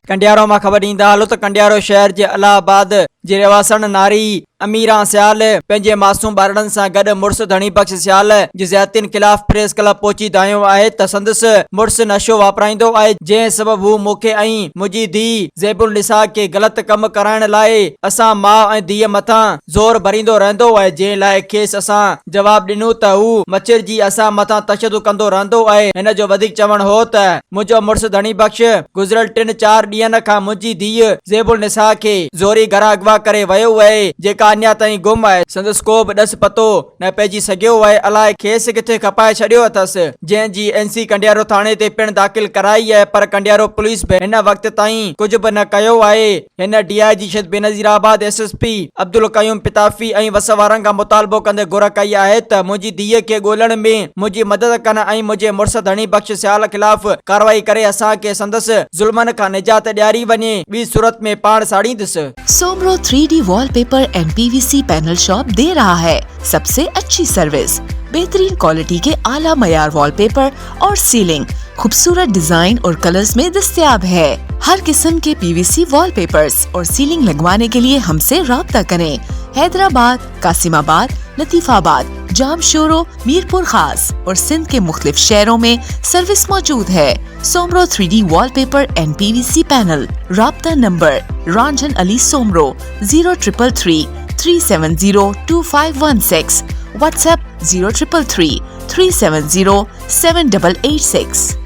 कंडियारो मां ख़बर ॾींदा हलो त कंडियारो शहर जे इलाहाबाद जे रहवासन नारी अमीरा सियाल पंहिंजे मासूम ॿारनि सां गॾु मुड़ुस धणी बख़्श सियाल जी ज़्यादतियुनि ख़िलाफ़ प्रेस क्लब पहुची दायो आहे त संदसि मुड़ुस नशो वापराईंदो आहे, जंहिं सबबु हू मूंखे ऐं मुंहिंजी धीउ ज़ेबुल निसा खे ग़लति कम कराइण लाइ असां माउ ऐं धीअ मथां ज़ोर भरींदो रहंदो आहे, जंहिं लाइ खेसि असां जवाब ॾिनो त हू मच्छरजी असां मथां तशदुद कंदो रहंदो आहे। हिन जो वधीक चवण हो त मुंहिंजो मुड़ुस धणी बख़्श गुज़िरियल 3-4 ॾींहंनि खां मुंहिंजी धीउ ज़ेबुल निसा खे ज़ोरी घरां अगवा करे वियो आहे, जेका अञा ताईं गुम आहे। संदसि को बि ॾस पतो न पइजी सघियो आहे, अलाए खेसि किथे खपाए छॾियो अथसि, जंहिंजी NC कंडियारो थाणे ते पिणु दाख़िल कराई आहे, पर कंडियारो पुलिस बि हिन वक़्त ताईं कुझु बि न कयो आहे। हिन DIG शद बेनज़ीराबाद SSP अब्दुल क़यूम पिताफ़ी ऐं वस वारनि खां मुतालबो कंदे घुर कई आहे त मुंहिंजी धीअ खे ॻोल्हण में मुंहिंजी मदद कनि ऐं मुंहिंजे मुड़ुस धणी बख़्श सियाल ख़िलाफ़ कार्रवाई करे असांखे संदसि ज़ुल्मनि खां निजात ॾियारी वञे, ॿी सूरत में पाण साड़ींदसि। Soomro 3D wallpaper and PVC panel shop दे रहा है सबसे अच्छी सर्विस, बेहतरीन क्वालिटी के आला मयार वॉलपेपर और सीलिंग खूबसूरत डिजाइन और कलर्स में दस्तयाब है। हर किस्म के PVC वॉलपेपर्स और सीलिंग लगवाने के लिए हमसे राब्ता करें। हैदराबाद, कासिमाबाद, लतीफाबाद, जामशोरो, मीरपुर खास और सिंध के मुख्तलिफ शहरों में सर्विस मौजूद है। Soomro 3D wallpaper and PVC panel. राब्ता नंबर रंजन अली सोमरो 0333 370 2516, व्हाट्सएप 0333 370 7886।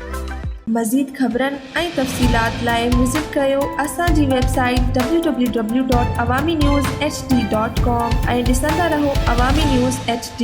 मज़ीद ख़बरनि ऐं तफ़सीलात लाइ विज़िट कयो असांजी वेबसाइट www.awamiNewsHD.com ऐं ॾिसंदा रहो अवामी न्यूज़ HD।